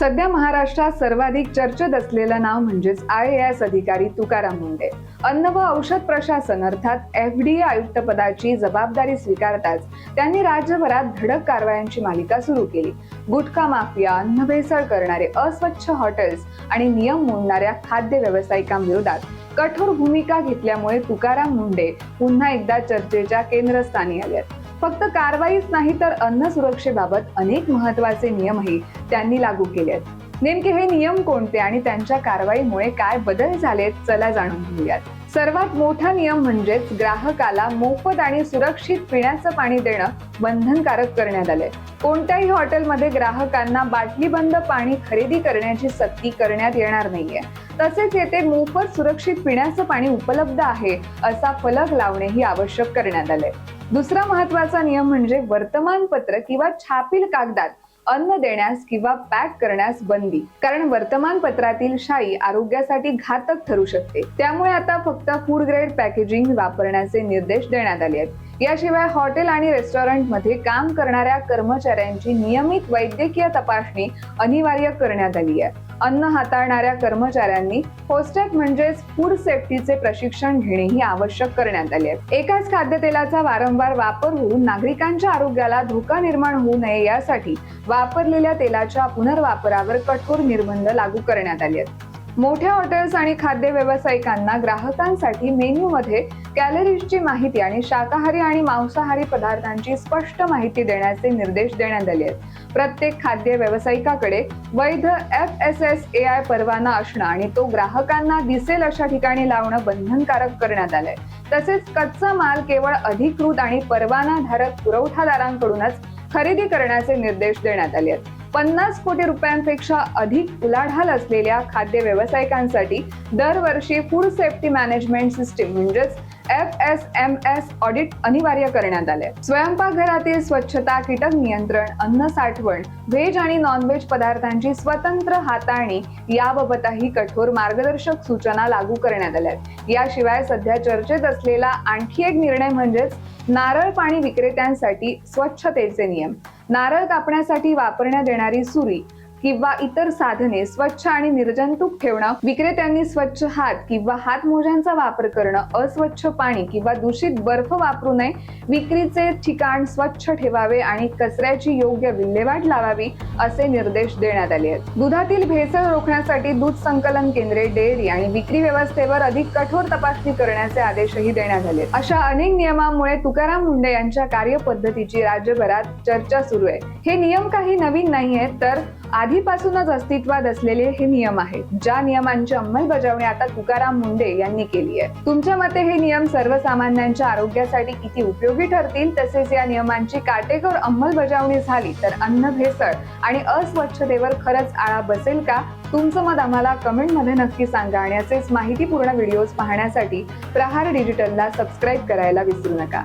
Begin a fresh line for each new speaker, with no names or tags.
सध्या महाराष्ट्रात सर्वाधिक चर्चेत असलेलं नाव म्हणजेच IAS अधिकारी तुकाराम मुंढे. अन्न व औषध प्रशासन अर्थात FDA आयुक्त पदाची जबाबदारी स्वीकारताच त्यांनी राज्यभरात धडक कारवायांची मालिका सुरू केली. गुटखा माफिया, अन्न भेसळ करणारे, अस्वच्छ हॉटेल्स आणि नियम मोडणाऱ्या खाद्य व्यावसायिकांविरोधात कठोर भूमिका घेतल्यामुळे तुकाराम मुंढे पुन्हा एकदा चर्चेच्या केंद्रस्थानी आलेत. फक्त कारवाईच नाही तर अन्न सुरक्षेबाबत अनेक महत्त्वाचे नियमही त्यांनी लागू केलेत. नेमके हे नियम कोणते आणि त्यांच्या कारवाईमुळे काय बदल झालेत, चला जाणून घेऊयात. सर्वात मोठा नियम म्हणजेच ग्राहकाला मोफत आणि सुरक्षित पिण्याचं पाणी देणं बंधनकारक करण्यात आलंय. कोणत्याही हॉटेलमध्ये ग्राहकांना बाटलीबंद पाणी खरेदी करण्याची सक्ती करण्यात येणार नाहीये. तसेच येथे मोफत सुरक्षित पिण्याचं पाणी उपलब्ध आहे असा फलक लावणेही आवश्यक करण्यात आले. दुसरा महत्त्वाचा नियम म्हणजे वर्तमानपत्र किंवा छापील कागदात अन्न देण्यास किंवा पॅक करण्यास बंदी. कारण वर्तमानपत्रातील शाई आरोग्यासाठी घातक ठरू शकते. त्यामुळे आता फक्त फूड ग्रेड पॅकेजिंग वापरण्याचे निर्देश देण्यात आले आहेत. याशिवाय हॉटेल आणि रेस्टॉरंटमध्ये काम करणाऱ्या कर्मचाऱ्यांची नियमित वैद्यकीय तपासणी अनिवार्य करण्यात आली आहे. अन्न हाताळणाऱ्या कर्मचाऱ्यांनी होस्टेक म्हणजेच फूड सेफ्टीचे प्रशिक्षण घेणेही आवश्यक करण्यात आले आहे. एकाच खाद्यतेलाचा वारंवार वापर होऊन नागरिकांच्या आरोग्याला धोका निर्माण होऊ नये यासाठी वापरलेल्या तेलाच्या पुनर्वापरावर कठोर निर्बंध लागू करण्यात आले आहेत. मोठ्या हॉटेल्स आणि खाद्य व्यावसायिकांना ग्राहकांसाठी मेन्यूमध्ये कॅलरीजची माहिती आणि शाकाहारी आणि मांसाहारी पदार्थांची स्पष्ट माहिती देण्याचे निर्देश देण्यात आले आहेत. प्रत्येक खाद्य व्यावसायिकाकडे वैध FSSAI परवाना असणं आणि तो ग्राहकांना दिसेल अशा ठिकाणी लावणं बंधनकारक करण्यात आलंय. तसेच कच्चा माल केवळ अधिकृत आणि परवानाधारक पुरवठादारांकडूनच खरेदी करण्याचे निर्देश देण्यात आले आहेत. 50 कोटी रुपयांपेक्षा अधिक उलाढाल असलेल्या खाद्य व्यावसायिकांसाठी दरवर्षी फूड सेफ्टी मॅनेजमेंट सिस्टीम म्हणजेच FSMS ऑडिट अनिवार्य करण्यात आले. स्वयंपाकघरातील स्वच्छता, कीटक नियंत्रण, अन्न साठवण, व्हेज आणि नॉन व्हेज पदार्थांची स्वतंत्र हाताळणी याबाबतही कठोर मार्गदर्शक सूचना लागू करण्यात आल्या. याशिवाय सध्या चर्चेत असलेला आणखी एक निर्णय म्हणजेच नारळ पाणी विक्रेत्यांसाठी स्वच्छतेचे नियम. नारळ कापण्यासाठी वापरण्यात येणारी सुरी किंवा इतर साधने स्वच्छ आणि निर्जंतुक ठेवणं, विक्रेत्यांनी स्वच्छ हात किंवा हातमोज्यांचा वापर करणं, अस्वच्छ पाणी किंवा दूषित बर्फ वापरू नये, विक्रीचे ठिकाण स्वच्छ ठेवावे आणि कचऱ्याची योग्य विल्हेवाट लावावी असे निर्देश देण्यात आले आहेत. दुधातील भेसळ रोखण्यासाठी दूध संकलन केंद्रे, डेअरी आणि विक्री व्यवस्थेवर अधिक कठोर तपासणी करण्याचे आदेशही देण्यात आले. अशा अनेक नियमांमुळे तुकाराम मुंढे यांच्या कार्यपद्धतीची राज्यभरात चर्चा सुरू आहे. हे नियम काही नवीन नाही आहेत, तर आधीपासूनच अस्तित्वात असलेले हे नियम आहेत. ज्या नियमांची अंमलबजावणी आता तुकाराम मुंढे यांनी केली आहे. तुमच्या मते हे नियम सर्वसामान्यांच्या आरोग्यासाठी किती उपयोगी ठरतील, तसेच या नियमांची काटेकोर अंमलबजावणी झाली तर अन्न भेसळ आणि अस्वच्छतेवर खरंच आळा बसेल का? तुमचं मत आम्हाला कमेंटमध्ये नक्की सांगा आणि असेच माहितीपूर्ण व्हिडिओज पाहण्यासाठी प्रहार डिजिटलला सबस्क्राईब करायला विसरू नका.